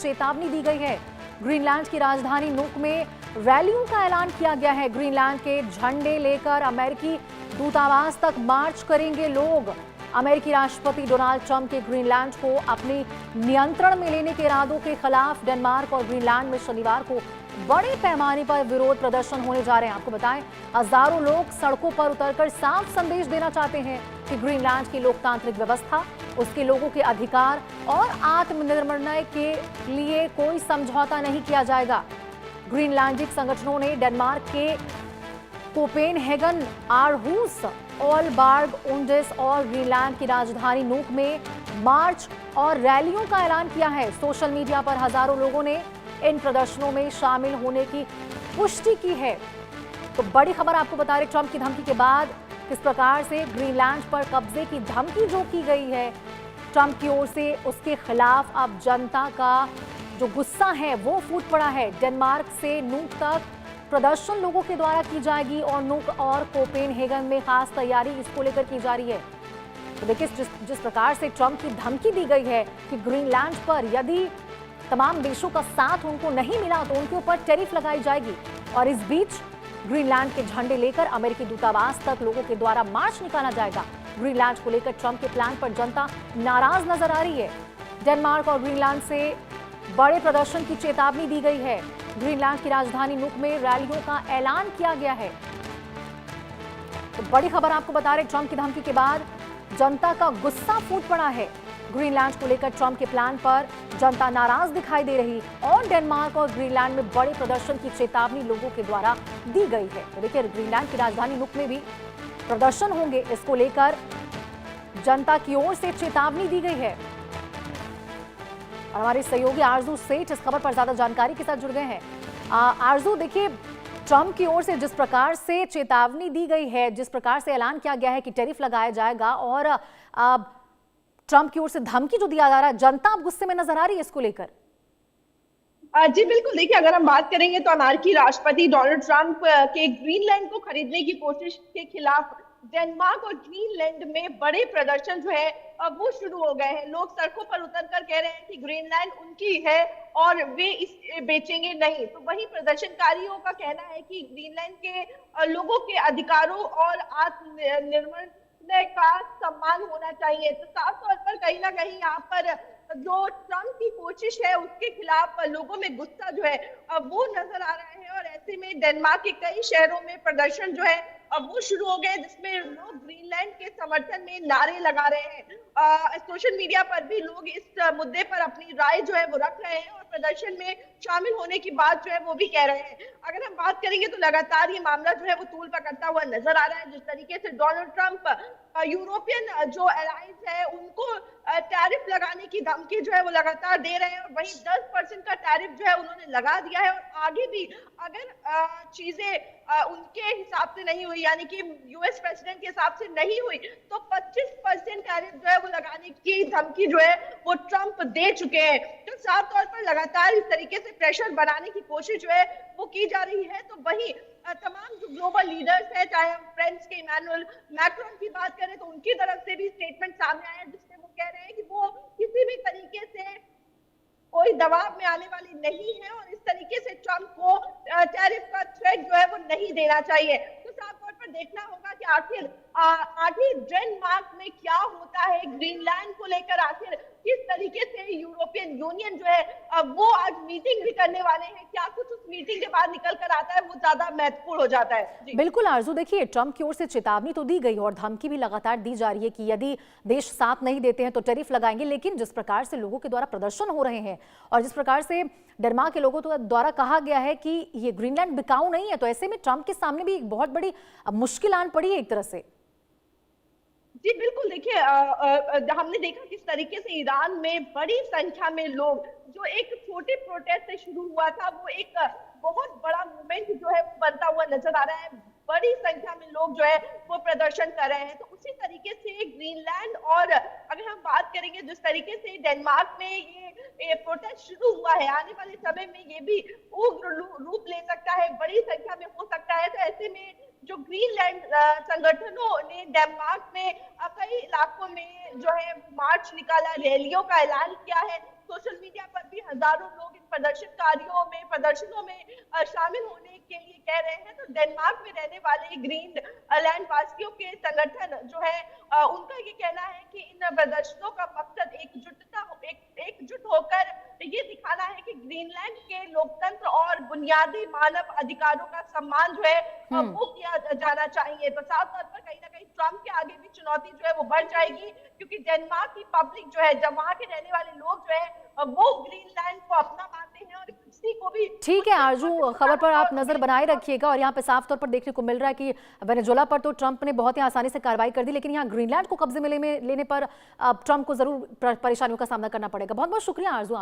चेतावनी दी गई है। ग्रीनलैंड की राजधानी नुक में रैलियों का ऐलान किया गया है। ग्रीनलैंड के झंडे लेकर अमेरिकी दूतावास तक मार्च करेंगे लोग। अमेरिकी राष्ट्रपति डोनाल्ड ट्रंप के ग्रीनलैंड को अपने नियंत्रण में लेने के इरादों के खिलाफ डेनमार्क और ग्रीनलैंड में शनिवार को बड़े पैमाने पर विरोध प्रदर्शन होने जा रहे हैं। आपको बताएं, हजारों लोग सड़कों पर उतरकर साफ संदेश देना चाहते हैं कि ग्रीनलैंड की लोकतांत्रिक व्यवस्था, उसके लोगों के अधिकार और आत्मनिर्णय के लिए कोई समझौता नहीं किया जाएगा। ग्रीनलैंडिक संगठनों ने डेनमार्क के कोपेनहेगन, आरहुस, ओलबर्ग, उंडिस और ग्रीनलैंड की राजधानी नुक में मार्च और रैलियों का ऐलान किया है। सोशल मीडिया पर हजारों लोगों ने इन प्रदर्शनों में शामिल होने की पुष्टि की है। तो बड़ी खबर आपको बता रहे, ट्रंप की धमकी के बाद किस प्रकार से ग्रीनलैंड पर कब्जे की धमकी जो की गई है ट्रंप की ओर से, उसके खिलाफ अब जनता का जो गुस्सा है वो फूट पड़ा है। डेनमार्क से नुक तक प्रदर्शन लोगों के द्वारा की जाएगी और नुक और कोपेनहेगन में खास तैयारी इसको लेकर की जा रही है। तो देखिए जिस प्रकार से ट्रंप की धमकी दी गई है कि ग्रीनलैंड पर यदि तमाम देशों का साथ उनको नहीं मिला तो उनके ऊपर टैरिफ लगाई जाएगी। और इस बीच ग्रीनलैंड के झंडे लेकर अमेरिकी दूतावास तक लोगों के द्वारा मार्च निकाला जाएगा। ग्रीनलैंड को लेकर ट्रंप के प्लान पर जनता नाराज नजर आ रही है। डेनमार्क और ग्रीनलैंड से बड़े प्रदर्शन की चेतावनी दी गई है। ग्रीनलैंड की राजधानी नुक में रैलियों का ऐलान किया गया है। तो बड़ी खबर आपको बता रहे, ट्रंप की धमकी के बाद जनता का गुस्सा फूट पड़ा है। ग्रीनलैंड को लेकर ट्रंप के प्लान पर जनता नाराज दिखाई दे रही और डेनमार्क और ग्रीनलैंड में बड़े प्रदर्शन की चेतावनी लोगों के द्वारा दी गई है। तो देखिए ग्रीनलैंड की राजधानी नुक में भी प्रदर्शन होंगे, इसको लेकर जनता की ओर से चेतावनी दी गई है। और हमारे सहयोगी आरजू सेठ इस खबर पर ज्यादा जानकारी के साथ जुड़ गए हैं। आरजू, देखिए ट्रंप की ओर से जिस प्रकार से चेतावनी दी गई है, जिस प्रकार से ऐलान किया गया है कि टैरिफ लगाया जाएगा और ट्रंप की ओर से धमकी जो दिया जा रहा है, जनता अब गुस्से में नजर आ रही है इसको लेकर। जी बिल्कुल, देखिए अगर हम बात करेंगे तो अमेरिकी राष्ट्रपति डोनाल्ड ट्रंप के ग्रीनलैंड को खरीदने की कोशिश के खिलाफ डेनमार्क और ग्रीनलैंड में बड़े प्रदर्शन जो है अब वो शुरू हो गए हैं। लोग सड़कों पर उतरकर कह रहे हैं कि ग्रीनलैंड उनकी है और वे इस बेचेंगे नहीं। तो वही प्रदर्शनकारियों का कहना है कि ग्रीनलैंड के लोगों के अधिकारों और आत्मनिर्भर का सम्मान होना चाहिए। तो साफ तौर पर कहीं ना कहीं यहाँ पर जो ट्रंप की कोशिश है उसके खिलाफ लोगों में गुस्सा जो है वो नजर आ रहा है। और ऐसे में डेनमार्क के कई शहरों में प्रदर्शन जो है अब वो शुरू हो गए, जिसमें लोग ग्रीनलैंड के समर्थन में नारे लगा रहे हैं। सोशल मीडिया पर भी लोग इस मुद्दे पर अपनी राय जो है वो रख रहे हैं और प्रदर्शन में शामिल होने की बात जो है वो भी कह रहे हैं। अगर हम बात करेंगे तो लगातार ये मामला जो है वो तूल पकड़ता हुआ नजर आ रहा है। जिस तरीके से डोनाल्ड ट्रंप यूरोपियन जो अलायंस है उनको टैरिफ लगाने की धमकी जो है वो लगातार दे रहे हैं और वहीं 10% का टैरिफ जो है उन्होंने लगा दिया है। और आगे भी अगर चीजें उनके हिसाब से नहीं हुई, यानी कि यूएस प्रेसिडेंट के हिसाब से नहीं हुई, तो 25% टैरिफ जो है वो लगाने की धमकी जो है वो ट्रंप दे चुके हैं। तो साफ तौर पर लगातार इस तरीके से प्रेशर बनाने की कोशिश जो है वो की जा रही है। तो वही तमाम जो ग्लोबल लीडर्स हैं, चाहे हम फ्रांस के इमैनुअल मैक्रोन की बात करें तो उनकी तरफ से भी स्टेटमेंट सामने आया है जिसमें वो कह रहे हैं कि वो किसी भी तरीके से कोई दबाव में आने वाली नहीं है और इस तरीके से ट्रंप को टैरिफ का थ्रेट जो है वो नहीं देना चाहिए। तो साफ तौर पर देखना होगा कि आखिर डेनमार्क में क्या होता है, ग्रीनलैंड को लेकर आखिर किस तरीके से यूरोपियन यूनियन जो है वो आज मीटिंग भी करने वाले हैं। क्या कुछ उस मीटिंग के बाद निकल कर आता है वो ज्यादा महत्वपूर्ण हो जाता है। बिल्कुल आरजू, देखिए ट्रंप की ओर से चेतावनी तो दी गई और धमकी भी लगातार दी जा रही है कि यदि देश साथ नहीं देते हैं तो टैरिफ लगाएंगे। लेकिन जिस प्रकार से लोगों के द्वारा प्रदर्शन हो रहे हैं और जिस प्रकार से डेनमार्क के लोगों द्वारा कहा गया है कि ये ग्रीनलैंड बिकाऊ नहीं है, तो ऐसे में ट्रंप के सामने भी एक बहुत बड़ी मुश्किल आन पड़ी है एक तरह से। जी बिल्कुल, देखिए हमने देखा किस तरीके से ईरान में बड़ी संख्या में लोग, जो एक छोटे प्रोटेस्ट से शुरू हुआ था वो एक बहुत बड़ा मूवमेंट जो है वो बनता हुआ नजर आ रहा है। बड़ी संख्या में लोग जो है वो प्रदर्शन कर रहे हैं। तो उसी तरीके से ग्रीनलैंड और अगर हम बात करेंगे जिस तरीके से डेनमार्क में ये प्रोटेस्ट शुरू हुआ है, आने वाले समय में ये भी उग्र रूप ले सकता है, बड़ी संख्या में हो सकता है। तो ऐसे में जो ग्रीनलैंड संगठनों ने डेनमार्क में कई इलाकों में जो है मार्च निकाला, रैलियों का ऐलान किया है। सोशल मीडिया पर भी हजारों लोग इन प्रदर्शनों में शामिल होने के लिए कह रहे हैं। तो डेनमार्क में रहने वाले ग्रीनलैंड वासियों के संगठन जो है उनका ये कहना है कि इन प्रदर्शनों का मकसद एकजुट होकर ये दिखाना है कि ग्रीनलैंड के लोकतंत्र और बुनियादी मानव अधिकारों का सम्मान जो है वो किया जाना चाहिए। तो साफ तौर पर कहीं ना कहीं ट्रंप के आगे भी चुनौती जो है वो बढ़ जाएगी, क्योंकि डेनमार्क की पब्लिक जो है, जब वहां के रहने वाले लोग जो है वो ग्रीनलैंड को अपना मानते हैं और किसी को भी। ठीक है आरजू, खबर पर आप नजर बनाए रखिएगा। और यहाँ पे साफ तौर पर देखने को मिल रहा है कि वेनेजुएला पर तो ट्रंप ने बहुत ही आसानी से कार्रवाई कर दी, लेकिन यहाँ ग्रीनलैंड को कब्जे में लेने पर ट्रंप को जरूर परेशानियों का सामना करना पड़ेगा। बहुत बहुत शुक्रिया आरजू आपका।